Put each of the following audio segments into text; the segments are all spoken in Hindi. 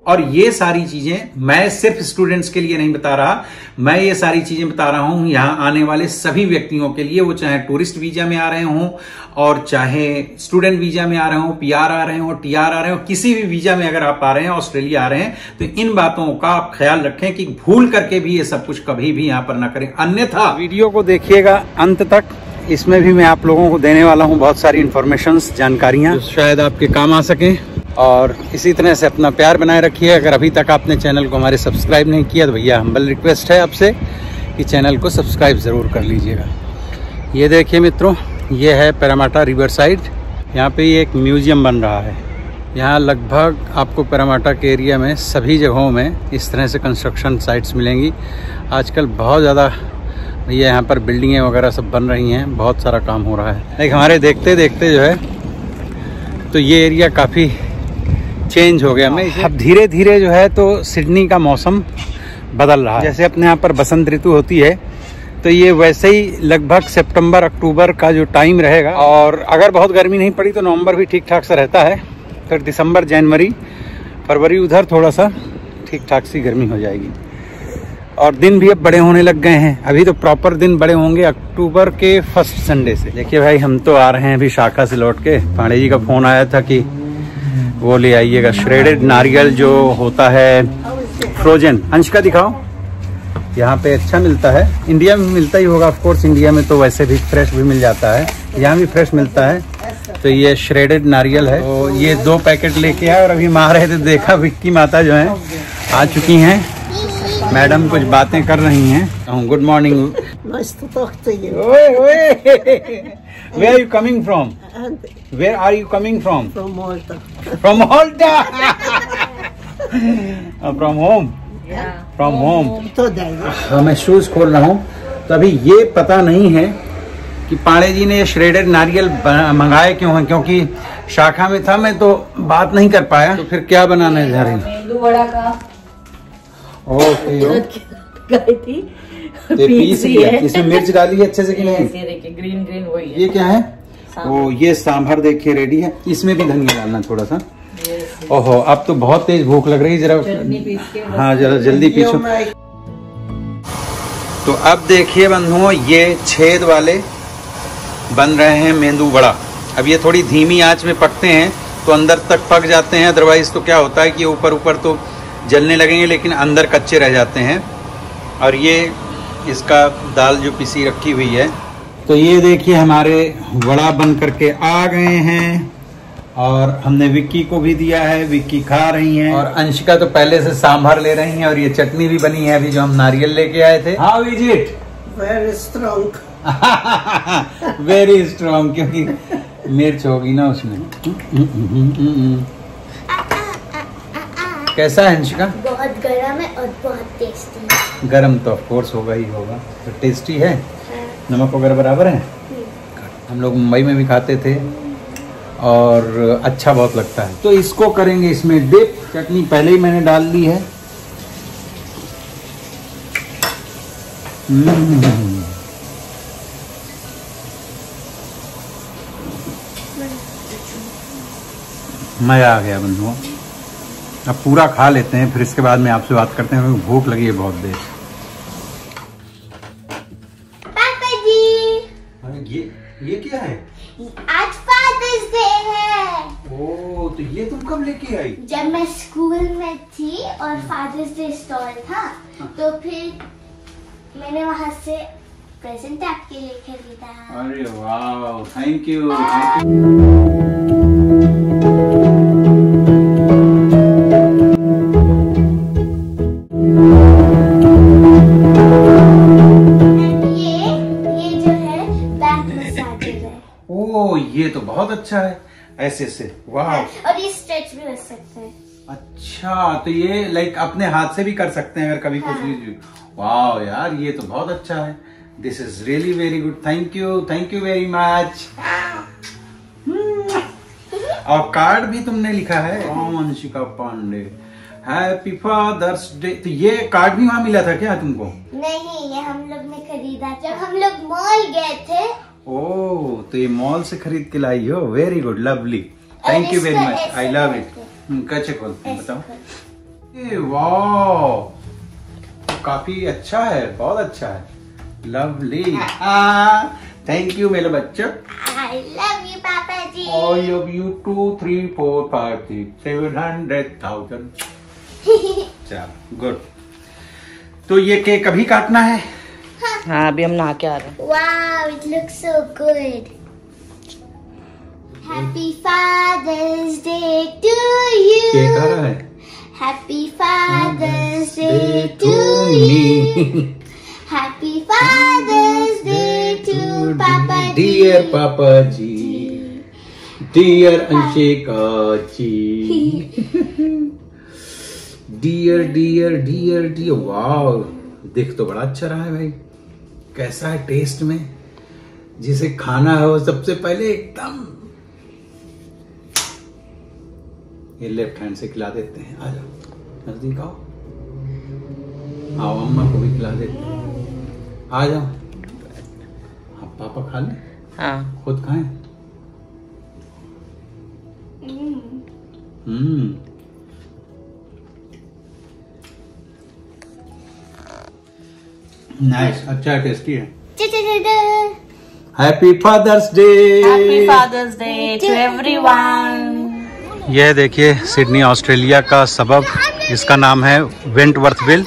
और ये सारी चीजें मैं सिर्फ स्टूडेंट्स के लिए नहीं बता रहा, मैं ये सारी चीजें बता रहा हूं यहाँ आने वाले सभी व्यक्तियों के लिए, वो चाहे टूरिस्ट वीजा में आ रहे हों और चाहे स्टूडेंट वीजा में आ रहे हो, पीआर आ रहे हो, टीआर आ रहे हो, किसी भी वीजा में अगर आप आ रहे हैं, ऑस्ट्रेलिया आ रहे हैं, तो इन बातों का आप ख्याल रखें कि भूल करके भी ये सब कुछ कभी भी यहाँ पर ना करें। अन्यथा वीडियो को देखिएगा अंत तक, इसमें भी मैं आप लोगों को देने वाला हूँ बहुत सारी इंफॉर्मेशंस, जानकारियां जो शायद आपके काम आ सकें। और इसी तरह से अपना प्यार बनाए रखिए। अगर अभी तक आपने चैनल को हमारे सब्सक्राइब नहीं किया तो भैया हम्बल रिक्वेस्ट है आपसे कि चैनल को सब्सक्राइब ज़रूर कर लीजिएगा। ये देखिए मित्रों, ये है पैरामाटा रिवर साइड। यहाँ पे ये एक म्यूजियम बन रहा है। यहाँ लगभग आपको पैरामाटा के एरिया में सभी जगहों में इस तरह से कंस्ट्रक्शन साइट्स मिलेंगी। आजकल बहुत ज़्यादा भैया यहाँ पर बिल्डिंगें वगैरह सब बन रही हैं, बहुत सारा काम हो रहा है। लाइक हमारे देखते देखते जो है तो ये एरिया काफ़ी चेंज हो गया। मैं अब धीरे धीरे जो है तो सिडनी का मौसम बदल रहा है। जैसे अपने यहाँ पर बसंत ऋतु होती है तो ये वैसे ही लगभग सितंबर अक्टूबर का जो टाइम रहेगा, और अगर बहुत गर्मी नहीं पड़ी तो नवंबर भी ठीक ठाक सा रहता है। फिर दिसंबर, जनवरी, फरवरी उधर थोड़ा सा ठीक ठाक सी गर्मी हो जाएगी। और दिन भी अब बड़े होने लग गए हैं। अभी तो प्रॉपर दिन बड़े होंगे अक्टूबर के फर्स्ट संडे से। देखिए भाई, हम तो आ रहे हैं अभी शाखा से लौट के। पांडे जी का फोन आया था कि वो ले आइएगा श्रेडेड नारियल जो होता है फ्रोजन। अंश का दिखाओ, यहाँ पे अच्छा मिलता है। इंडिया में मिलता ही होगा ऑफ कोर्स, इंडिया में तो वैसे भी फ्रेश भी मिल जाता है, यहाँ भी फ्रेश मिलता है। तो ये श्रेडेड नारियल है। तो ये 2 पैकेट लेके आए और अभी मार रहे थे, देखा विक्की माता जो है आ चुकी हैं। मैडम कुछ बातें कर रही हैं। Good morning. Nice to talk to you. Where are you coming from? Where are you coming from? From Malta. From Malta. From home. Yeah. From home. Today. मैं शूज खोल रहा हूँ, तो अभी ये पता नहीं है कि पांडे जी ने श्रेडेड नारियल मंगाए क्यों हैं, क्योंकि शाखा में था, मैं तो बात नहीं कर पाया। तो फिर क्या बनाने जा रही? मेंदू वड़ा का। ओके। गई थी। पीस लिया। इसमें मिर्च डाली है अच्छे से कि नहीं? ये देखिए ग्रीन ग्रीन वही है। ये क्या है? ओ, ये सांभर देखिए रेडी है। इसमें भी धनिया डालना थोड़ा सा। ओहो, अब तो बहुत तेज भूख लग रही है। जरा चटनी पीस के, हाँ जरा जल्दी पीछो। तो अब देखिए बंधुओं, ये छेद वाले बन रहे हैं मेंदू वड़ा। अब ये थोड़ी धीमी आंच में पकते हैं तो अंदर तक पक जाते हैं। अदरवाइज तो क्या होता है कि ऊपर ऊपर तो जलने लगेंगे लेकिन अंदर कच्चे रह जाते हैं। और ये इसका दाल जो पिसी रखी हुई है। तो ये देखिए हमारे वड़ा बन करके आ गए हैं और हमने विक्की को भी दिया है, विक्की खा रही हैं। और अंशिका तो पहले से सांभर ले रही हैं। और ये चटनी भी बनी है अभी जो हम नारियल लेके आए थे। How is it? Very strong. Very strong, क्योंकि मिर्च होगी ना उसमें। कैसा है अंशिका? बहुत गरम है और बहुत टेस्टी है। गरम तो ऑफ कोर्स होगा ही होगा। तो टेस्टी है? नमक वगैरह बराबर है? हम लोग मुंबई में भी खाते थे और अच्छा बहुत लगता है। तो इसको करेंगे इसमें डिप। चटनी पहले ही मैंने डाल दी है। मजा आ गया बंधुओं। अब पूरा खा लेते हैं, फिर इसके बाद में आपसे बात करते हैं, क्योंकि भूख लगी है बहुत देर। पापा जी, ये क्या है? आज फादर्स डे है। ओह, तो ये तुम कब लेके आई? जब मैं स्कूल में थी और फादर्स डे स्टॉल था, तो फिर मैंने वहाँ से प्रेजेंट आपके लिए खरीदा। अरे वाह, थैंक यू। ये तो बहुत अच्छा है। ऐसे से वाह। और ये स्ट्रेच भी हो सकता है। अच्छा, तो ये लाइक अपने हाथ से भी कर सकते हैं अगर कभी कुछ भी। वाह यार, ये तो बहुत अच्छा है। This is really very good. Thank you very much. और कार्ड भी तुमने लिखा है, Anshika Pandey, happy father's day. तो ये कार्ड भी वहाँ मिला था क्या तुमको? नहीं, ये हम लोग ने खरीदा जब हम लोग मॉल गए थे। ओह, तो ये मॉल से खरीद के लाई हो। Very good, lovely, thank you very much, I love it. कैसे खोलते हैं बताओ? वाह, काफी अच्छा है, बहुत अच्छा है। लवली, थैंक यू मेरे बच्चों। I love you, पापा जी। I love you 2 3 4 5 6 700,000। चलो गुड। तो ये केक अभी काटना है? हाँ, अभी हम नहा के आ रहे हैं। Wow, it looks so good. Happy Father's Day to you. Cake आ रहा है। Happy Father's Day to you. Happy Father's Day to Papa ji. Dear Papa ji, dear Anshika ji, dear dear dear dear, वाह, देख तो बड़ा अच्छा रहा है भाई। कैसा है टेस्ट में? जिसे खाना है वो सबसे पहले एकदम, ये लेफ्ट हैंड से खिला देते हैं। आ जाओ नजदीक आओ, आओ अम्मा को भी खिला देते हैं। आ जाओ, आप पापा खा लें, हाँ, खुद खाएं। नाइस, अच्छा टेस्टी है। Happy father's day. Happy father's day to everyone. यह देखिए सिडनी ऑस्ट्रेलिया का सबब, इसका नाम है वेंटवर्थविल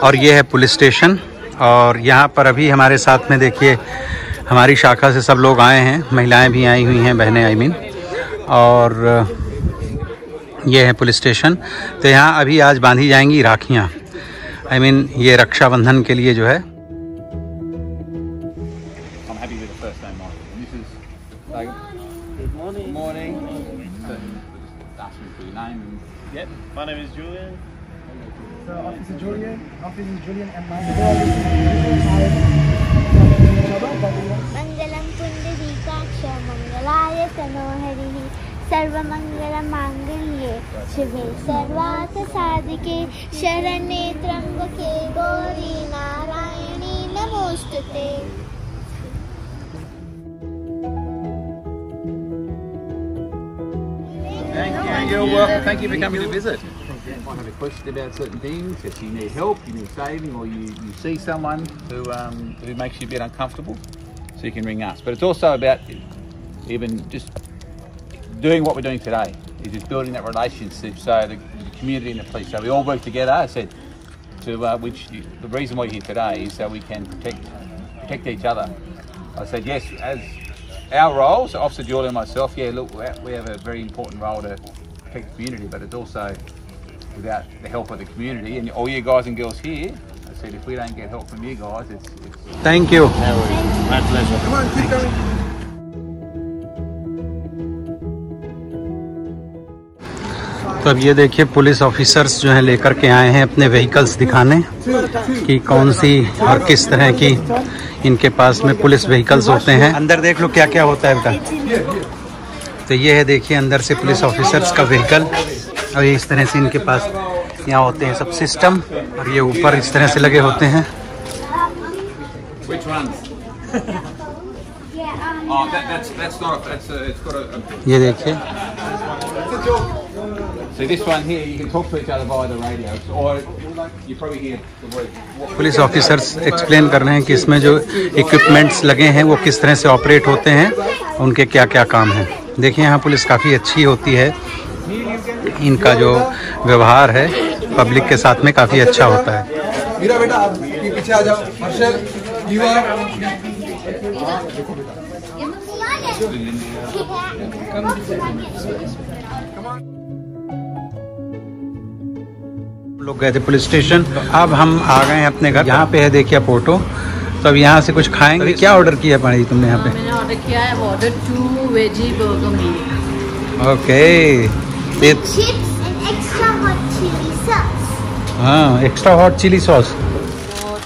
और ये है पुलिस स्टेशन। और यहाँ पर अभी हमारे साथ में देखिए हमारी शाखा से सब लोग आए हैं, महिलाएं भी आई हुई हैं, बहनें आई मीन। और ये है पुलिस स्टेशन। तो यहाँ अभी आज बांधी जाएंगी राखियाँ, आई मीन ये रक्षाबंधन के लिए जो है। My name is Julian. So, Officer Julian and my Mangalam Pundarikaksha Mangalaya Tanoharihi Sarvamangala Mangalye Shive Sarvata Sadike Sharanye Trambake Gauri Narayani Namostate. Thank you. You're welcome. Thank you for coming to visit. You might have a question about certain things. If you need help, you need saving, or you see someone who makes you a bit uncomfortable, so you can ring us. But it's also about even just doing what we're doing today, is just building that relationship, so the community and the police, so we all work together. I said, the reason why you're here today is so we can protect each other. I said yes, as our roles, Officer Julie and myself, yeah, look, we have a very important role to protect the community, but it's also without the help of the community and all you guys and girls here. I said, if we don't get help from you guys, it's... Thank you. My pleasure. Come on, keep going. तो अब ये देखिए पुलिस ऑफिसर्स जो हैं लेकर के आए हैं अपने व्हीकल्स दिखाने कि कौन सी और किस तरह की इनके पास में पुलिस व्हीकल्स होते हैं। अंदर देख लो क्या क्या होता है बेटा। तो ये है देखिए अंदर से पुलिस ऑफिसर्स का व्हीकल, और ये इस तरह से इनके पास यहाँ होते हैं सब सिस्टम, और ये ऊपर इस तरह से लगे होते हैं। ये देखिए पुलिस ऑफिसर्स एक्सप्लेन कर रहे हैं कि इसमें जो इक्विपमेंट्स लगे हैं वो किस तरह से ऑपरेट होते हैं, उनके क्या क्या काम हैं। देखिए यहाँ पुलिस काफ़ी अच्छी होती है, इनका जो व्यवहार है पब्लिक के साथ में काफ़ी अच्छा होता है। मीरा बेटा आप पीछे आ जाओ। हर्षल, लोग गए थे पुलिस स्टेशन, अब हम आ गए हैं अपने घर। यहाँ पे है देखिए पोर्टो, तो अब यहाँ से कुछ खाएंगे। क्या ऑर्डर किया पानी तुमने यहाँ पे? मैंने ऑर्डर किया है, order 2 veggie burger meal. Okay, Chips and extra hot chili sauce. हाँ, एक्स्ट्रा हॉट चिली सॉस। और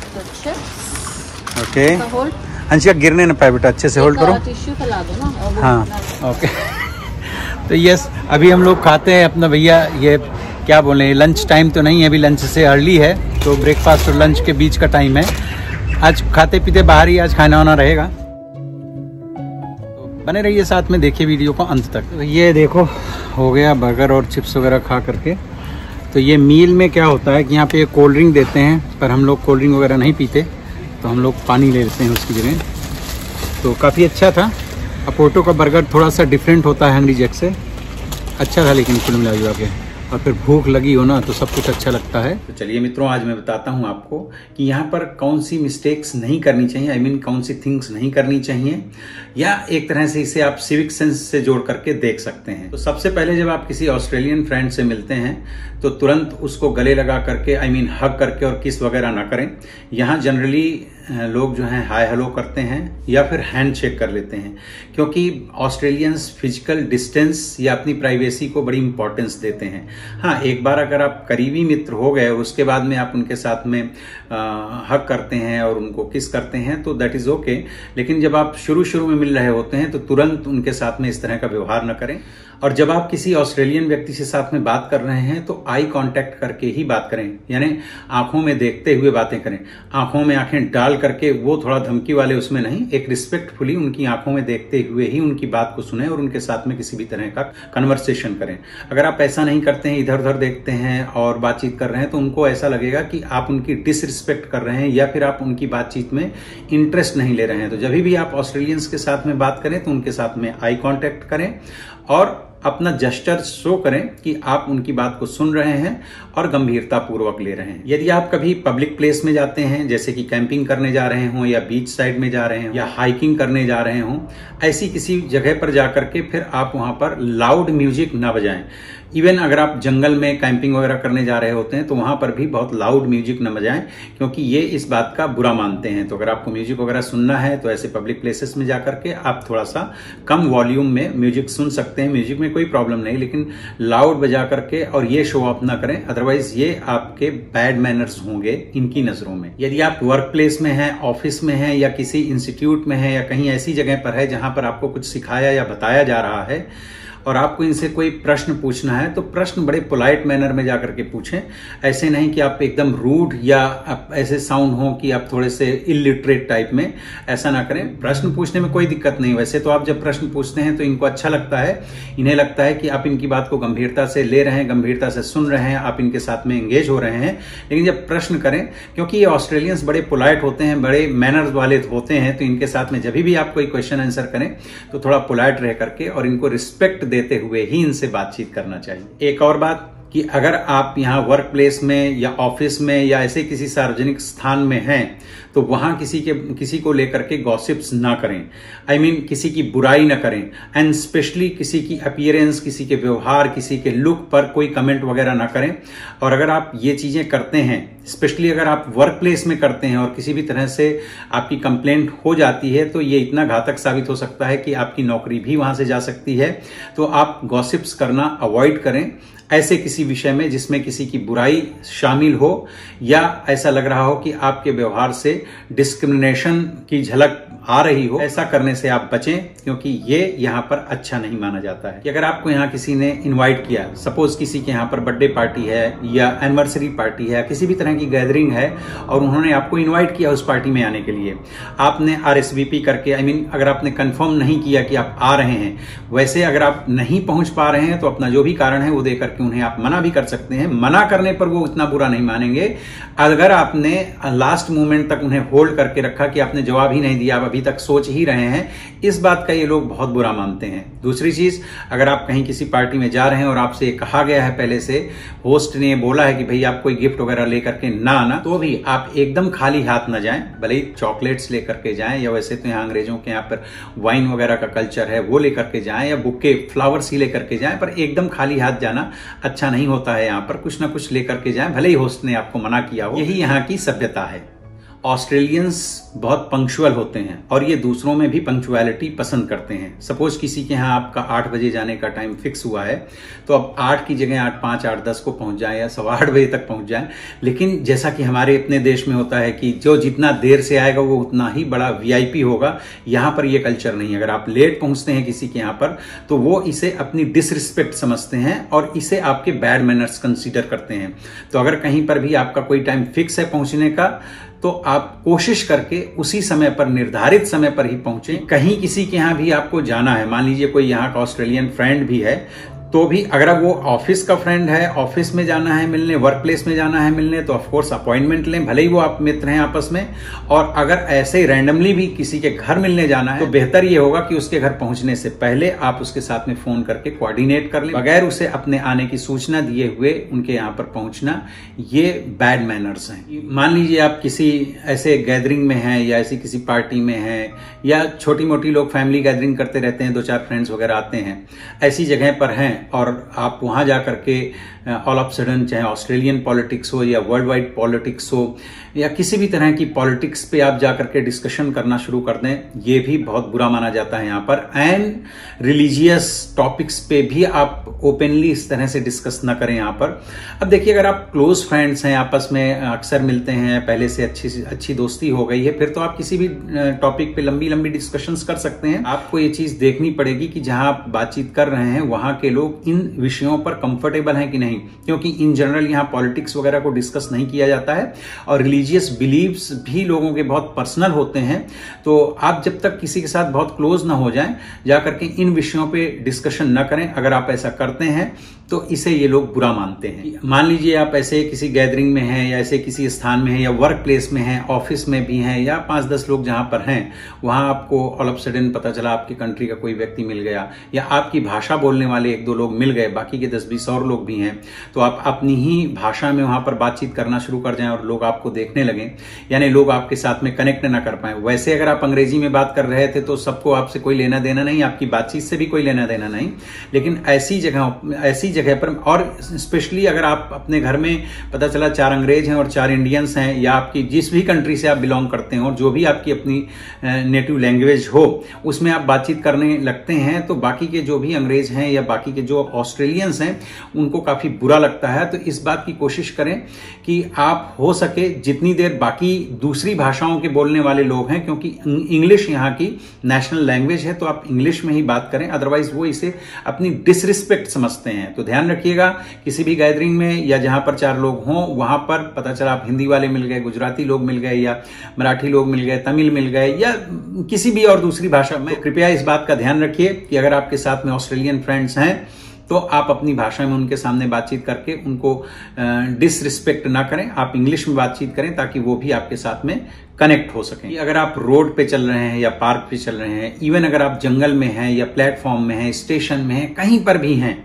चिप्स ओके, होल्ड, अंशिका गिरने न पाए बेटा, अच्छे से होल्ड करो। टिश्यू फैला दो ना। और वो हाँ ओके। तो यस, अभी हम लोग खाते हैं अपना, भैया ये क्या बोले, लंच टाइम तो नहीं है अभी, लंच से अर्ली है, तो ब्रेकफास्ट और लंच के बीच का टाइम है। आज खाते पीते बाहर ही आज खाना वाना रहेगा, तो बने रहिए साथ में, देखिए वीडियो को अंत तक। तो ये देखो हो गया बर्गर और चिप्स वगैरह खा करके, तो ये मील में क्या होता है कि यहाँ पे कोल्ड ड्रिंक देते हैं, पर हम लोग कोल्ड ड्रिंक वगैरह नहीं पीते, तो हम लोग पानी ले लेते हैं उसकी जगह। तो काफ़ी अच्छा था। अपोर्टो का बर्गर थोड़ा सा डिफरेंट होता है हंग्री जैक से, अच्छा था लेकिन कुल मिला जुला के। और फिर भूख लगी हो ना तो सब कुछ अच्छा लगता है। तो चलिए मित्रों, आज मैं बताता हूँ आपको कि यहाँ पर कौन सी मिस्टेक्स नहीं करनी चाहिए, आई मीन कौन सी थिंग्स नहीं करनी चाहिए, या एक तरह से इसे आप सिविक सेंस से जोड़ करके देख सकते हैं। तो सबसे पहले जब आप किसी ऑस्ट्रेलियन फ्रेंड से मिलते हैं तो तुरंत उसको गले लगा करके, आई मीन हग करके और किस वगैरह ना करें। यहाँ जनरली लोग जो हैं हाय हेलो करते हैं या फिर हैंड शेक कर लेते हैं, क्योंकि ऑस्ट्रेलियंस फिजिकल डिस्टेंस या अपनी प्राइवेसी को बड़ी इंपॉर्टेंस देते हैं। हाँ, एक बार अगर आप करीबी मित्र हो गए और उसके बाद में आप उनके साथ में हग करते हैं और उनको किस करते हैं तो दैट इज ओके, लेकिन जब आप शुरू में मिल रहे होते हैं तो तुरंत उनके साथ में इस तरह का व्यवहार न करें। और जब आप किसी ऑस्ट्रेलियन व्यक्ति से साथ में बात कर रहे हैं तो आई कांटेक्ट करके ही बात करें, यानी आंखों में देखते हुए बातें करें, आंखों में आंखें डाल करके, वो थोड़ा धमकी वाले उसमें नहीं, एक रिस्पेक्टफुली उनकी आंखों में देखते हुए ही उनकी बात को सुने और उनके साथ में किसी भी तरह का कन्वर्सेशन करें। अगर आप ऐसा नहीं करते हैं, इधर उधर देखते हैं और बातचीत कर रहे हैं, तो उनको ऐसा लगेगा कि आप उनकी डिसरिस्पेक्ट कर रहे हैं या फिर आप उनकी बातचीत में इंटरेस्ट नहीं ले रहे हैं। तो जब भी आप ऑस्ट्रेलियंस के साथ में बात करें तो उनके साथ में आई कांटेक्ट करें और अपना जेस्चर शो करें कि आप उनकी बात को सुन रहे हैं और गंभीरता पूर्वक ले रहे हैं। यदि आप कभी पब्लिक प्लेस में जाते हैं, जैसे कि कैंपिंग करने जा रहे हों या बीच साइड में जा रहे हों या हाइकिंग करने जा रहे हों, ऐसी किसी जगह पर जाकर के फिर आप वहां पर लाउड म्यूजिक ना बजाएं। इवन अगर आप जंगल में कैंपिंग वगैरह करने जा रहे होते हैं तो वहां पर भी बहुत लाउड म्यूजिक न बजाएं, क्योंकि ये इस बात का बुरा मानते हैं। तो अगर आपको म्यूजिक वगैरह सुनना है तो ऐसे पब्लिक प्लेसेस में जाकर के आप थोड़ा सा कम वॉल्यूम में म्यूजिक सुन सकते हैं। म्यूजिक में कोई प्रॉब्लम नहीं, लेकिन लाउड बजा करके और ये शो ऑफ ना करें, अदरवाइज ये आपके बैड मैनर्स होंगे इनकी नजरों में। यदि आप वर्क प्लेस में हैं, ऑफिस में हैं या किसी इंस्टीट्यूट में हैं या कहीं ऐसी जगह पर है जहां पर आपको कुछ सिखाया या बताया जा रहा है और आपको इनसे कोई प्रश्न पूछना है तो प्रश्न बड़े पोलाइट मैनर में जाकर के पूछें। ऐसे नहीं कि आप एकदम रूड या आप ऐसे साउंड हो कि आप थोड़े से इलिटरेट टाइप में, ऐसा ना करें। प्रश्न पूछने में कोई दिक्कत नहीं। वैसे तो आप जब प्रश्न पूछते हैं तो इनको अच्छा लगता है, इन्हें लगता है कि आप इनकी बात को गंभीरता से ले रहे हैं, गंभीरता से सुन रहे हैं, आप इनके साथ में एंगेज हो रहे हैं। लेकिन जब प्रश्न करें, क्योंकि ये ऑस्ट्रेलियंस बड़े पोलाइट होते हैं, बड़े मैनर्स वाले होते हैं, तो इनके साथ में जब भी आप कोई क्वेश्चन आंसर करें तो थोड़ा पोलाइट रह करके और इनको रिस्पेक्ट देते हुए ही इनसे बातचीत करना चाहिए। एक और बात कि अगर आप यहाँ वर्क प्लेस में या ऑफिस में या ऐसे किसी सार्वजनिक स्थान में हैं तो वहां किसी को लेकर के गॉसिप्स ना करें, आई मीन किसी की बुराई ना करें, एंड स्पेशली किसी की अपीयरेंस, किसी के व्यवहार, किसी के लुक पर कोई कमेंट वगैरह ना करें। और अगर आप ये चीजें करते हैं, स्पेशली अगर आप वर्क प्लेस में करते हैं और किसी भी तरह से आपकी कंप्लेंट हो जाती है तो ये इतना घातक साबित हो सकता है कि आपकी नौकरी भी वहां से जा सकती है। तो आप गॉसिप्स करना अवॉइड करें ऐसे किसी विषय में जिसमें किसी की बुराई शामिल हो या ऐसा लग रहा हो कि आपके व्यवहार से डिस्क्रिमिनेशन की झलक आ रही हो। ऐसा करने से आप बचें, क्योंकि ये यहाँ पर अच्छा नहीं माना जाता है। कि अगर आपको यहाँ किसी ने इनवाइट किया, सपोज किसी के यहाँ पर बर्थडे पार्टी है या एनिवर्सरी पार्टी है, किसी भी तरह की गैदरिंग है और उन्होंने आपको इनवाइट किया उस पार्टी में आने के लिए, आपने RSVP करके, आई मीन अगर आपने कंफर्म नहीं किया कि आप आ रहे हैं, वैसे अगर आप नहीं पहुंच पा रहे हैं तो अपना जो भी कारण है वो दे करके उन्हें आप मना भी कर सकते हैं। मना करने पर वो इतना बुरा नहीं मानेंगे अगर आपने लास्ट मोमेंट तक उन्हें होल्ड करके रखा कि आपने जवाब ही नहीं दिया, आप अभी तक सोच ही रहे हैं। इस बात का ये लोग बहुत बुरा मानते हैं। दूसरी चीज, अगर आप कहीं किसी पार्टी में जा रहे हैं और आपसे कहा गया है पहले से, होस्ट ने बोला है कि भाई आप कोई गिफ्ट वगैरह लेकर के ना आना, तो भी आप एकदम खाली हाथ ना जाएं। भले ही चॉकलेट्स लेकर के जाएं या वैसे तो यहाँ अंग्रेजों के यहाँ पर वाइन वगैरह का कल्चर है वो लेकर के जाएं या बुके फ्लावर्स ही लेकर के जाएं, पर एकदम खाली हाथ जाना अच्छा नहीं होता है। यहाँ पर कुछ ना कुछ लेकर के जाएं, भले ही होस्ट ने आपको मना किया हो। यही यहाँ की सभ्यता है। ऑस्ट्रेलियंस बहुत पंक्चुअल होते हैं और ये दूसरों में भी पंक्चुअलिटी पसंद करते हैं। सपोज किसी के यहाँ आपका 8 बजे जाने का टाइम फिक्स हुआ है तो अब 8 की जगह 8:05, 8:10 को पहुंच जाए या 8:15 बजे तक पहुंच जाए। लेकिन जैसा कि हमारे अपने देश में होता है कि जो जितना देर से आएगा वो उतना ही बड़ा VIP होगा, यहाँ पर ये कल्चर नहीं है। अगर आप लेट पहुंचते हैं किसी के यहाँ पर तो वो इसे अपनी डिसरिस्पेक्ट समझते हैं और इसे आपके बैड मैनर्स कंसीडर करते हैं। तो अगर कहीं पर भी आपका कोई टाइम फिक्स है पहुंचने का तो आप कोशिश करके उसी समय पर, निर्धारित समय पर ही पहुंचे। कहीं किसी के यहाँ भी आपको जाना है, मान लीजिए कोई यहाँ का ऑस्ट्रेलियन फ्रेंड भी है, तो भी अगर वो ऑफिस का फ्रेंड है, ऑफिस में जाना है मिलने, वर्क प्लेस में जाना है मिलने, तो ऑफ कोर्स अपॉइंटमेंट लें, भले ही वो आप मित्र हैं आपस में। और अगर ऐसे ही रैंडमली भी किसी के घर मिलने जाना है तो बेहतर ये होगा कि उसके घर पहुंचने से पहले आप उसके साथ में फोन करके कोऑर्डिनेट कर लें। बगैर उसे अपने आने की सूचना दिए हुए उनके यहाँ पर पहुंचना, ये बैड मैनर्स हैं। मान लीजिए आप किसी ऐसे गैदरिंग में हैं या ऐसी किसी पार्टी में हैं, या छोटी मोटी लोग फैमिली गैदरिंग करते रहते हैं, 2-4 फ्रेंड्स वगैरह आते हैं, ऐसी जगह पर हैं और आप वहां जाकर के ऑल ऑफ सडन, चाहे ऑस्ट्रेलियन पॉलिटिक्स हो या वर्ल्ड वाइड पॉलिटिक्स हो या किसी भी तरह की पॉलिटिक्स पे आप जाकर के डिस्कशन करना शुरू कर दें, ये भी बहुत बुरा माना जाता है यहाँ पर। एंड रिलीजियस टॉपिक्स पे भी आप ओपनली इस तरह से डिस्कस ना करें यहाँ पर। अब देखिए, अगर आप क्लोज फ्रेंड्स हैं, आपस में अक्सर मिलते हैं, पहले से अच्छी दोस्ती हो गई है, फिर तो आप किसी भी टॉपिक पे लंबी लंबी डिस्कशंस कर सकते हैं। आपको ये चीज देखनी पड़ेगी कि जहां आप बातचीत कर रहे हैं वहां के लोग इन विषयों पर कंफर्टेबल हैं कि नहीं, क्योंकि इन जनरल यहाँ पॉलिटिक्स वगैरह को डिस्कस नहीं किया जाता है और रिलीजियस बिलीव्स भी लोगों के बहुत पर्सनल होते हैं। तो आप जब तक किसी के साथ बहुत क्लोज ना हो जाएं, जाकर के इन विषयों पे डिस्कशन न करें। अगर आप ऐसा करते हैं तो इसे ये लोग बुरा मानते हैं। मान लीजिए आप ऐसे किसी गैदरिंग में हैं या ऐसे किसी स्थान में हैं या वर्क प्लेस में हैं, ऑफिस में भी हैं, या 5-10 लोग जहां पर हैं, वहां आपको ऑल ऑफ सडन पता चला आपकी कंट्री का कोई व्यक्ति मिल गया या आपकी भाषा बोलने वाले 1-2 लोग मिल गए, बाकी के 10-20 और लोग भी हैं, तो आप अपनी ही भाषा में वहां पर बातचीत करना शुरू कर जाएं और लोग आपको देखने लगें, यानी लोग आपके साथ में कनेक्ट ना कर पाए। वैसे अगर आप अंग्रेजी में बात कर रहे थे तो सबको आपसे कोई लेना देना नहीं, आपकी बातचीत से भी कोई लेना देना नहीं, लेकिन ऐसी जगह पर, और स्पेशली अगर आप अपने घर में पता चला 4 अंग्रेज हैं और 4 इंडियंस हैं, या आपकी जिस भी कंट्री से आप बिलोंग करते हैं और जो भी आपकी अपनी नेटिव लैंग्वेज हो उसमें आप बातचीत करने लगते हैं, तो बाकी के जो भी अंग्रेज हैं या बाकी के जो ऑस्ट्रेलियंस हैं उनको काफी बुरा लगता है। तो इस बात की कोशिश करें कि आप हो सके जितनी देर बाकी दूसरी भाषाओं के बोलने वाले लोग हैं, क्योंकि इंग्लिश यहाँ की नेशनल लैंग्वेज है, तो आप इंग्लिश में ही बात करें, अदरवाइज वो इसे अपनी डिसरिस्पेक्ट समझते हैं। तो ध्यान रखिएगा, किसी भी गैदरिंग में या जहां पर 4 लोग हों, वहां पर पता चला आप हिंदी वाले मिल गए, गुजराती लोग मिल गए, या मराठी लोग मिल गए, तमिल मिल गए, या किसी भी और दूसरी भाषा में, कृपया इस बात का ध्यान रखिए कि अगर आपके साथ में ऑस्ट्रेलियन फ्रेंड्स हैं तो आप अपनी भाषा में उनके सामने बातचीत करके उनको डिसरिस्पेक्ट ना करें, आप इंग्लिश में बातचीत करें ताकि वो भी आपके साथ में कनेक्ट हो सकें। अगर आप रोड पे चल रहे हैं या पार्क पे चल रहे हैं, इवन अगर आप जंगल में हैं या प्लेटफॉर्म में हैं, स्टेशन में हैं, कहीं पर भी हैं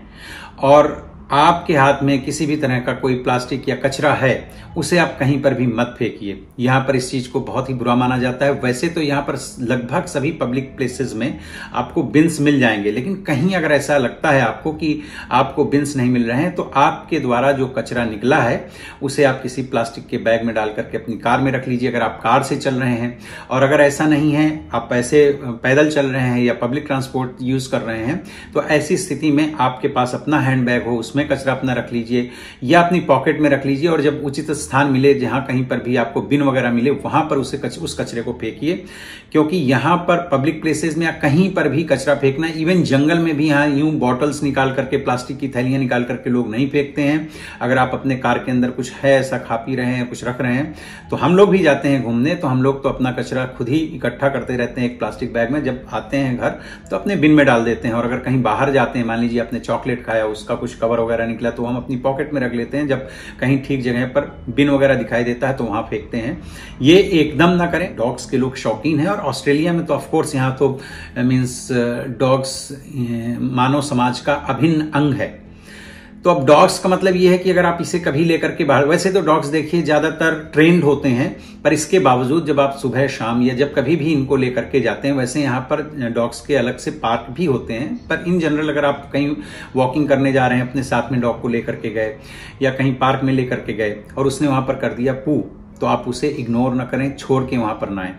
और आपके हाथ में किसी भी तरह का कोई प्लास्टिक या कचरा है, उसे आप कहीं पर भी मत फेंकिए। यहां पर इस चीज को बहुत ही बुरा माना जाता है। वैसे तो यहां पर लगभग सभी पब्लिक प्लेसेस में आपको बिन्स मिल जाएंगे, लेकिन कहीं अगर ऐसा लगता है आपको कि आपको बिन्स नहीं मिल रहे हैं, तो आपके द्वारा जो कचरा निकला है उसे आप किसी प्लास्टिक के बैग में डाल करके अपनी कार में रख लीजिए, अगर आप कार से चल रहे हैं। और अगर ऐसा नहीं है, आप ऐसे पैदल चल रहे हैं या पब्लिक ट्रांसपोर्ट यूज कर रहे हैं, तो ऐसी स्थिति में आपके पास अपना हैंड बैग हो, उसमें कचरा अपना रख लीजिए या अपनी पॉकेट में रख लीजिए, और जब उचित स्थान मिले जहां कहीं पर भी आपको बिन वगैरह मिले, वहां पर उस कचरे को फेंकिए। क्योंकि यहां पर पब्लिक प्लेसेस में या कहीं पर भी कचरा फेंकना, इवन जंगल में भी यहां यूं बॉटल्स निकाल करके, प्लास्टिक की थैलियां निकाल करके लोग नहीं फेंकते हैं। अगर आप अपने कार के अंदर कुछ है, ऐसा खा पी रहे हैं, कुछ रख रहे हैं, तो हम लोग भी जाते हैं घूमने, तो हम लोग तो अपना कचरा खुद ही इकट्ठा करते रहते हैं एक प्लास्टिक बैग में। जब आते हैं घर तो अपने बिन में डाल देते हैं, और अगर कहीं बाहर जाते हैं, मान लीजिए आपने चॉकलेट खाया, उसका कुछ कवर वगैरह निकला, तो हम अपनी पॉकेट में रख लेते हैं। जब कहीं ठीक जगह पर बिन वगैरह दिखाई देता है तो वहां फेंकते हैं। ये एकदम ना करें। डॉग्स के लोग शौकीन हैं, और ऑस्ट्रेलिया में तो ऑफ कोर्स यहां तो मींस डॉग्स मानव समाज का अभिन्न अंग है। तो अब डॉग्स का मतलब ये है कि अगर आप इसे कभी लेकर के बाहर, वैसे तो डॉग्स देखिए ज्यादातर ट्रेन्ड होते हैं, पर इसके बावजूद जब आप सुबह शाम या जब कभी भी इनको लेकर के जाते हैं, वैसे यहाँ पर डॉग्स के अलग से पार्क भी होते हैं, पर इन जनरल अगर आप कहीं वॉकिंग करने जा रहे हैं, अपने साथ में डॉग को लेकर के गए या कहीं पार्क में लेकर के गए और उसने वहां पर कर दिया पू, तो आप उसे इग्नोर ना करें, छोड़ के वहां पर ना आए।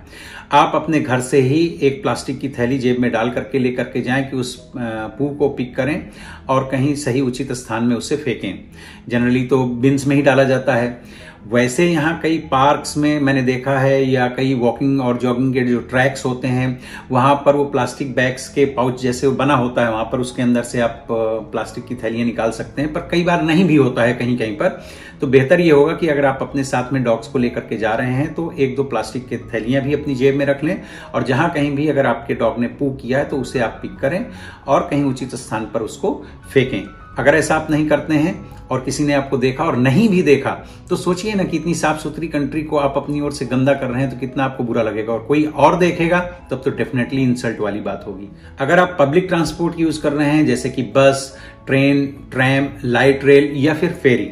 आप अपने घर से ही एक प्लास्टिक की थैली जेब में डाल करके लेकर के जाएं कि उस पू को पिक करें और कहीं सही उचित स्थान में उसे फेंकें। जनरली तो बिन्स में ही डाला जाता है। वैसे यहाँ कई पार्क्स में मैंने देखा है, या कई वॉकिंग और जॉगिंग के जो ट्रैक्स होते हैं, वहां पर वो प्लास्टिक बैग्स के पाउच जैसे वो बना होता है, वहां पर उसके अंदर से आप प्लास्टिक की थैलियां निकाल सकते हैं, पर कई बार नहीं भी होता है कहीं कहीं पर। तो बेहतर ये होगा कि अगर आप अपने साथ में डॉग्स को लेकर के जा रहे हैं तो 1-2 प्लास्टिक की थैलियां भी अपनी जेब में रख लें, और जहां कहीं भी अगर आपके डॉग ने पू किया है तो उसे आप पिक करें और कहीं उचित स्थान पर उसको फेंकें। अगर ऐसा आप नहीं करते हैं और किसी ने आपको देखा और नहीं भी देखा तो सोचिए ना कि इतनी साफ सुथरी कंट्री को आप अपनी ओर से गंदा कर रहे हैं तो कितना आपको बुरा लगेगा, और कोई और देखेगा तब तो डेफिनेटली इंसल्ट वाली बात होगी। अगर आप पब्लिक ट्रांसपोर्ट यूज कर रहे हैं जैसे कि बस, ट्रेन, ट्रैम, लाइट रेल या फिर फेरी,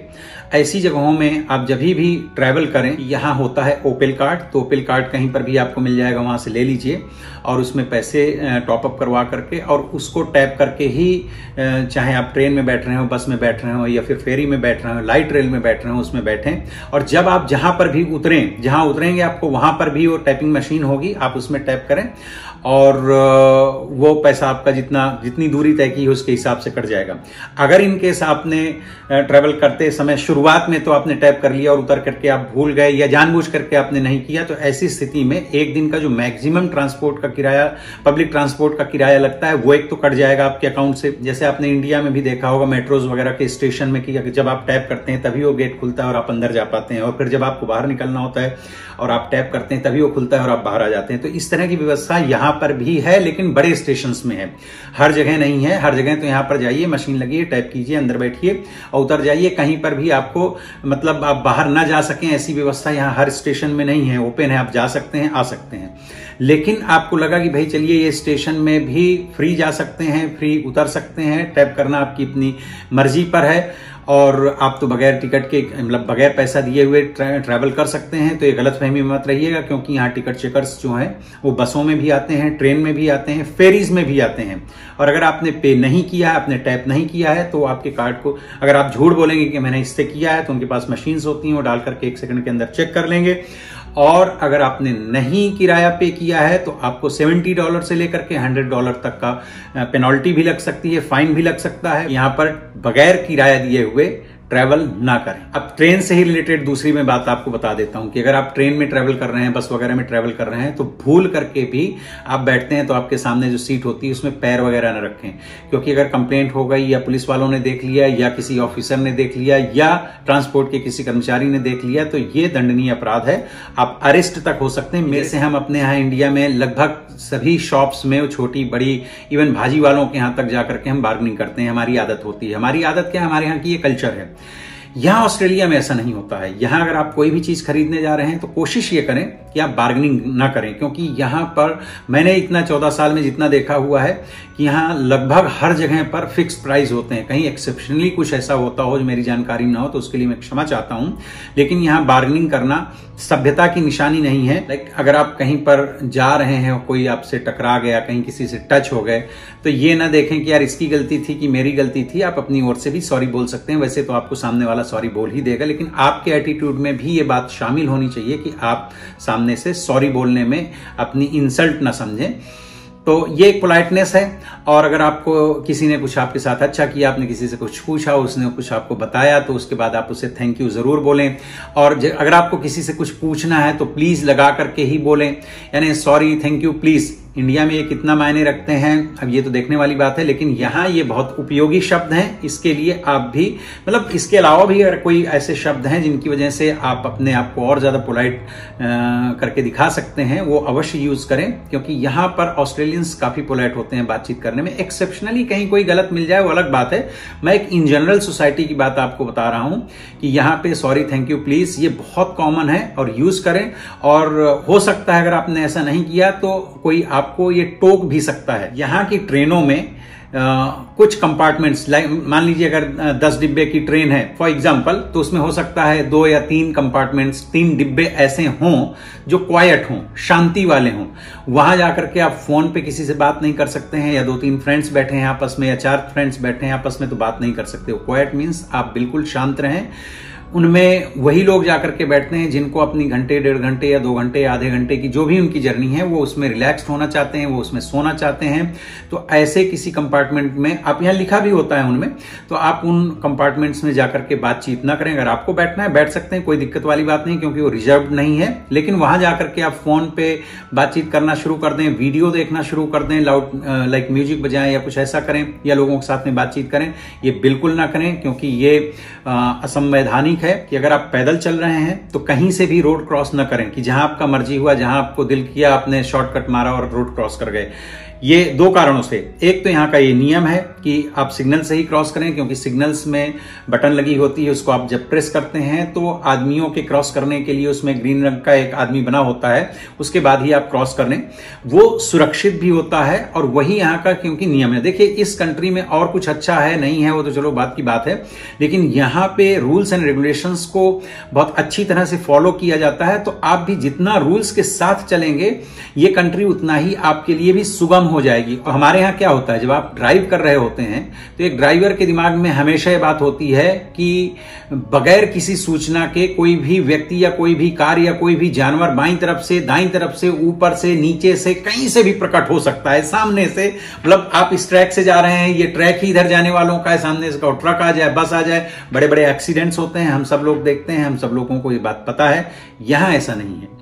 ऐसी जगहों में आप जब भी ट्रैवल करें, यहाँ होता है ओपेल कार्ड, तो ओपेल कार्ड कहीं पर भी आपको मिल जाएगा, वहां से ले लीजिए और उसमें पैसे टॉप अप करवा करके और उसको टैप करके ही, चाहे आप ट्रेन में बैठ रहे हो, बस में बैठ रहे हो या फिर फेरी में बैठ रहे हो, लाइट रेल में बैठ रहे हो, उसमें बैठें और जब आप जहां पर भी उतरें, जहां उतरेंगे आपको वहां पर भी वो टैपिंग मशीन होगी, आप उसमें टैप करें और वो पैसा आपका जितनी दूरी तय की है उसके हिसाब से कट जाएगा। अगर इनकेस आपने ट्रैवल करते समय शुरुआत में तो आपने टैप कर लिया और उतर करके आप भूल गए या जानबूझ करके आपने नहीं किया, तो ऐसी स्थिति में एक दिन का जो मैक्सिमम ट्रांसपोर्ट का किराया, पब्लिक ट्रांसपोर्ट का किराया लगता है, वो एक तो कट जाएगा आपके अकाउंट से। जैसे आपने इंडिया में भी देखा होगा मेट्रोज वगैरह के स्टेशन में कि जब आप टैप करते हैं तभी वो गेट खुलता है और आप अंदर जा पाते हैं, और फिर जब आपको बाहर निकलना होता है और आप टैप करते हैं तभी वो खुलता है और आप बाहर आ जाते हैं। तो इस तरह की व्यवस्था यहाँ पर भी है, लेकिन बड़े स्टेशन में है, हर जगह नहीं है। हर जगह तो यहाँ पर जाइए, मशीन लगी, टैप कीजिए, अंदर बैठिए और उतर जाइए। कहीं पर भी आपको मतलब आप बाहर ना जा सकें ऐसी व्यवस्था यहाँ हर स्टेशन में नहीं है। ओपन है, आप जा सकते हैं, आ सकते हैं। लेकिन आपको लगा कि भाई चलिए ये स्टेशन में भी फ्री जा सकते हैं, फ्री उतर सकते हैं, टैप करना आपकी अपनी मर्जी पर है और आप तो बगैर टिकट के, मतलब बगैर पैसा दिए हुए ट्रैवल कर सकते हैं, तो ये गलतफहमी में मत रहिएगा, क्योंकि यहाँ टिकट चेकर्स जो हैं वो बसों में भी आते हैं, ट्रेन में भी आते हैं, फेरीज में भी आते हैं। और अगर आपने पे नहीं किया है, आपने टैप नहीं किया है, तो आपके कार्ड को अगर आप झूठ बोलेंगे कि मैंने इससे किया है, तो उनके पास मशीन्स होती हैं, वो डाल करके 1 सेकंड के अंदर चेक कर लेंगे। और अगर आपने नहीं किराया पे किया है तो आपको $70 से लेकर के $100 तक का पेनल्टी भी लग सकती है, फाइन भी लग सकता है। यहां पर बगैर किराया दिए हुए ट्रैवल ना करें। अब ट्रेन से ही रिलेटेड दूसरी मैं बात आपको बता देता हूं कि अगर आप ट्रेन में ट्रैवल कर रहे हैं, बस वगैरह में ट्रैवल कर रहे हैं, तो भूल करके भी आप बैठते हैं तो आपके सामने जो सीट होती है उसमें पैर वगैरह न रखें, क्योंकि अगर कंप्लेंट हो गई या पुलिस वालों ने देख लिया या किसी ऑफिसर ने देख लिया या ट्रांसपोर्ट के किसी कर्मचारी ने देख लिया तो ये दंडनीय अपराध है, आप अरेस्ट तक हो सकते हैं। मेरे से हम अपने यहाँ इंडिया में लगभग सभी शॉप्स में, छोटी बड़ी, इवन भाजी वालों के यहाँ तक जाकर के हम बार्गेनिंग करते हैं, हमारी आदत होती है। हमारी आदत क्या है, हमारे यहाँ की ये कल्चर है। यहां ऑस्ट्रेलिया में ऐसा नहीं होता है। यहां अगर आप कोई भी चीज खरीदने जा रहे हैं तो कोशिश ये करें कि आप बार्गेनिंग ना करें, क्योंकि यहां पर मैंने इतना 14 साल में जितना देखा हुआ है कि यहां लगभग हर जगह पर फिक्स प्राइस होते हैं। कहीं एक्सेप्शनली कुछ ऐसा होता हो जो मेरी जानकारी ना हो तो उसके लिए मैं क्षमा चाहता हूं, लेकिन यहां बार्गेनिंग करना सभ्यता की निशानी नहीं है। लाइक अगर आप कहीं पर जा रहे हैं, कोई आपसे टकरा गया, कहीं किसी से टच हो गए, तो ये ना देखें कि यार इसकी गलती थी कि मेरी गलती थी। आप अपनी ओर से भी सॉरी बोल सकते हैं, वैसे तो आपको सामने वाला सॉरी बोल ही देगा, लेकिन आपके एटीट्यूड में भी ये बात शामिल होनी चाहिए कि आप सामने से सॉरी बोलने में अपनी इंसल्ट ना समझें। तो ये एक पोलाइटनेस है। और अगर आपको किसी ने कुछ आपके साथ अच्छा किया, आपने किसी से कुछ पूछा, उसने कुछ आपको बताया, तो उसके बाद आप उसे थैंक यू जरूर बोलें। और अगर आपको किसी से कुछ पूछना है तो प्लीज लगा करके ही बोलें, यानी sorry, thank you, please. India में ये कितना मायने रखते हैं अब ये तो देखने वाली बात है, लेकिन यहाँ ये बहुत उपयोगी शब्द हैं। इसके लिए आप भी, मतलब इसके अलावा भी अगर कोई ऐसे शब्द हैं जिनकी वजह से आप अपने आप को और ज्यादा पोलाइट करके दिखा सकते हैं, वो अवश्य यूज करें, क्योंकि यहाँ पर ऑस्ट्रेलियंस काफी पोलाइट होते हैं बातचीत करने में। एक्सेप्शनली कहीं कोई गलत मिल जाए वो अलग बात है। मैं एक इन जनरल सोसाइटी की बात आपको बता रहा हूं कि यहाँ पे सॉरी, थैंक यू, प्लीज ये बहुत कॉमन है और यूज करें। और हो सकता है अगर आपने ऐसा नहीं किया तो कोई आपको ये टोक भी सकता है। यहाँ की ट्रेनों में कुछ कंपार्टमेंट्स, मान लीजिए अगर 10 डिब्बे की ट्रेन है फॉर एग्जांपल, तो उसमें हो सकता है 2 या 3 कंपार्टमेंट्स, 3 डिब्बे ऐसे हों जो क्वाइट हों, शांति वाले हों। वहां जाकर के आप फोन पे किसी से बात नहीं कर सकते हैं, या 2-3 फ्रेंड्स बैठे हैं आपस में, या 4 फ्रेंड्स बैठे हैं आपस में, तो बात नहीं कर सकते हो। क्वाइट मीन्स आप बिल्कुल शांत रहें। उनमें वही लोग जाकर के बैठते हैं जिनको अपनी घंटे, 1.5 घंटे या 2 घंटे, आधे घंटे की जो भी उनकी जर्नी है, वो उसमें रिलैक्स्ड होना चाहते हैं, वो उसमें सोना चाहते हैं। तो ऐसे किसी कंपार्टमेंट में, आप यहाँ लिखा भी होता है उनमें, तो आप उन कंपार्टमेंट्स में जाकर के बातचीत ना करें। अगर आपको बैठना है बैठ सकते हैं, कोई दिक्कत वाली बात नहीं, क्योंकि वो रिजर्व नहीं है। लेकिन वहां जाकर के आप फोन पे बातचीत करना शुरू कर दें, वीडियो देखना शुरू कर दें, लाउड लाइक म्यूजिक बजाएं या कुछ ऐसा करें, या लोगों के साथ में बातचीत करें, ये बिल्कुल ना करें, क्योंकि ये असंवैधानिक है कि अगर आप पैदल चल रहे हैं तो कहीं से भी रोड क्रॉस न करें, कि जहां आपका मर्जी हुआ, जहां आपको दिल किया आपने शॉर्टकट मारा और रोड क्रॉस कर गए। ये दो कारणों से। एक तो यहाँ का ये नियम है कि आप सिग्नल से ही क्रॉस करें, क्योंकि सिग्नल्स में बटन लगी होती है, उसको आप जब प्रेस करते हैं तो आदमियों के क्रॉस करने के लिए उसमें ग्रीन रंग का एक आदमी बना होता है, उसके बाद ही आप क्रॉस करें। वो सुरक्षित भी होता है और वही यहाँ का क्योंकि नियम है। देखिए इस कंट्री में और कुछ अच्छा है नहीं है वो तो चलो बात की बात है, लेकिन यहाँ पे रूल्स एंड रेगुलेशंस को बहुत अच्छी तरह से फॉलो किया जाता है। तो आप भी जितना रूल्स के साथ चलेंगे ये कंट्री उतना ही आपके लिए भी सुगम हो जाएगी। और हमारे यहाँ क्या होता है, जब आप ड्राइव कर रहे होते हैं तो एक ड्राइवर के दिमाग में हमेशा ये बात होती है कि बगैर किसी सूचना के कोई भी व्यक्ति या कोई भी कार या कोई भी जानवर बाईं तरफ से, दाईं तरफ से, ऊपर से, नीचे से, कहीं से भी प्रकट हो सकता है, सामने से। मतलब आप इस ट्रैक से जा रहे हैं, ये ट्रैक ही इधर जाने वालों का है, सामने से ट्रक आ जाए, बस आ जाए, बड़े बड़े एक्सीडेंट्स होते हैं, हम सब लोग देखते हैं, हम सब लोगों को ये बात पता है। यहां ऐसा नहीं है।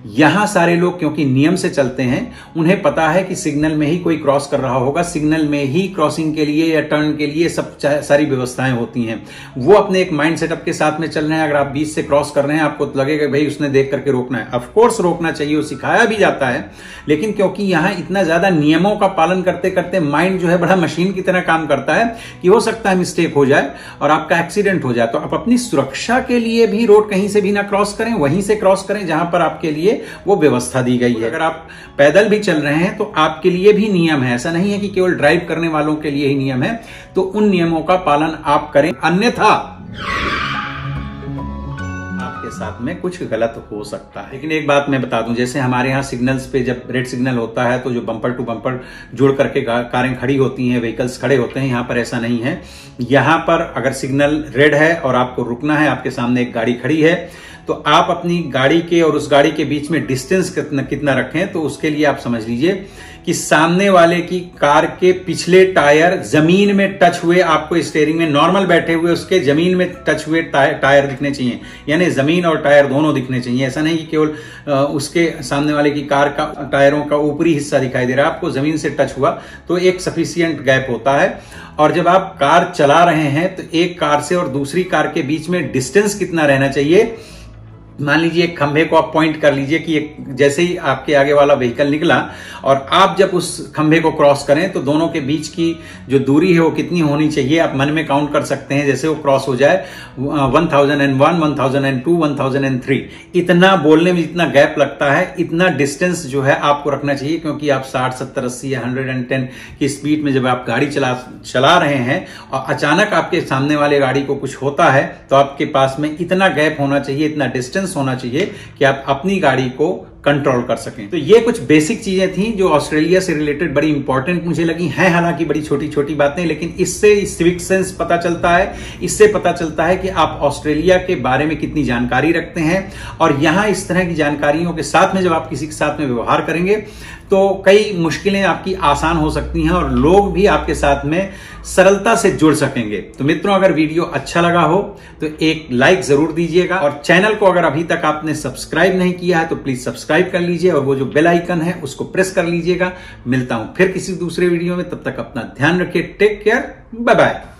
यहां सारे लोग क्योंकि नियम से चलते हैं, उन्हें पता है कि सिग्नल में ही कोई क्रॉस कर रहा होगा, सिग्नल में ही क्रॉसिंग के लिए या टर्न के लिए सब सारी व्यवस्थाएं होती हैं। वो अपने एक माइंड सेटअप के साथ में चल रहे हैं। अगर आप बीच से क्रॉस कर रहे हैं, आपको तो लगेगा भाई उसने देख करके रोकना है। ऑफ कोर्स रोकना चाहिए, वो सिखाया भी जाता है, लेकिन क्योंकि यहां इतना ज्यादा नियमों का पालन करते करते माइंड जो है बड़ा मशीन की तरह काम करता है कि हो सकता है मिस्टेक हो जाए और आपका एक्सीडेंट हो जाए। तो आप अपनी सुरक्षा के लिए भी रोड कहीं से भी ना क्रॉस करें, वहीं से क्रॉस करें जहां पर आपके लिए वो व्यवस्था दी गई है। अगर आप पैदल भी चल रहे हैं तो आपके लिए भी नियम है, ऐसा नहीं है कि केवल ड्राइव करने वालों के लिए ही नियम है। तो उन नियमों का पालन आप करें, अन्यथा आपके साथ में कुछ गलत हो सकता है। लेकिन एक बात मैं बता दूं, जैसे हमारे यहाँ सिग्नल्स पे जब रेड सिग्नल होता है तो जो बम्पर टू बम्पर जुड़ करके कारें खड़ी होती हैं, व्हीकल्स खड़े होते हैं, यहाँ पर ऐसा नहीं है। यहाँ पर अगर सिग्नल रेड है और आपको रुकना है, आपके सामने एक गाड़ी खड़ी है, तो आप अपनी गाड़ी के और उस गाड़ी के बीच में डिस्टेंस कितना रखें। तो उसके लिए आप समझ लीजिए कि सामने वाले की कार के पिछले टायर जमीन में टच हुए, आपको स्टीयरिंग में नॉर्मल बैठे हुए उसके जमीन में टच हुए टायर दिखने चाहिए, यानी जमीन और टायर दोनों दिखने चाहिए। ऐसा नहीं कि केवल उसके सामने वाले की कार का टायरों का ऊपरी हिस्सा दिखाई दे रहा है, आपको जमीन से टच हुआ तो एक सफिशियंट गैप होता है। और जब आप कार चला रहे हैं तो एक कार से और दूसरी कार के बीच में डिस्टेंस कितना रहना चाहिए। मान लीजिए एक खंभे को आप पॉइंट कर लीजिए कि जैसे ही आपके आगे वाला व्हीकल निकला और आप जब उस खंभे को क्रॉस करें तो दोनों के बीच की जो दूरी है वो कितनी होनी चाहिए, आप मन में काउंट कर सकते हैं। जैसे वो क्रॉस हो जाए 1001, 1002, 1003, इतना बोलने में जितना गैप लगता है इतना डिस्टेंस जो है आपको रखना चाहिए, क्योंकि आप 60, 70, 80 या 110 की स्पीड में जब आप गाड़ी चला रहे हैं और अचानक आपके सामने वाले गाड़ी को कुछ होता है तो आपके पास में इतना गैप होना चाहिए, इतना डिस्टेंस होना चाहिए कि आप अपनी गाड़ी को कंट्रोल कर सकें। तो ये कुछ बेसिक चीजें थी जो ऑस्ट्रेलिया से रिलेटेड बड़ी इंपॉर्टेंट मुझे लगी हैं। हालांकि बड़ी छोटी छोटी बातें, लेकिन इससे सिविक सेंस पता चलता है, इससे पता चलता है कि आप ऑस्ट्रेलिया के बारे में कितनी जानकारी रखते हैं। और यहां इस तरह की जानकारियों के साथ में जब आप किसी के साथ में व्यवहार करेंगे तो कई मुश्किलें आपकी आसान हो सकती हैं और लोग भी आपके साथ में सरलता से जुड़ सकेंगे। तो मित्रों, अगर वीडियो अच्छा लगा हो तो एक लाइक जरूर दीजिएगा और चैनल को अगर अभी तक आपने सब्सक्राइब नहीं किया है तो प्लीज सब्सक्राइब कर लीजिए और वो जो बेल आइकन है उसको प्रेस कर लीजिएगा। मिलता हूं फिर किसी दूसरे वीडियो में, तब तक अपना ध्यान रखिए। Take care, bye bye.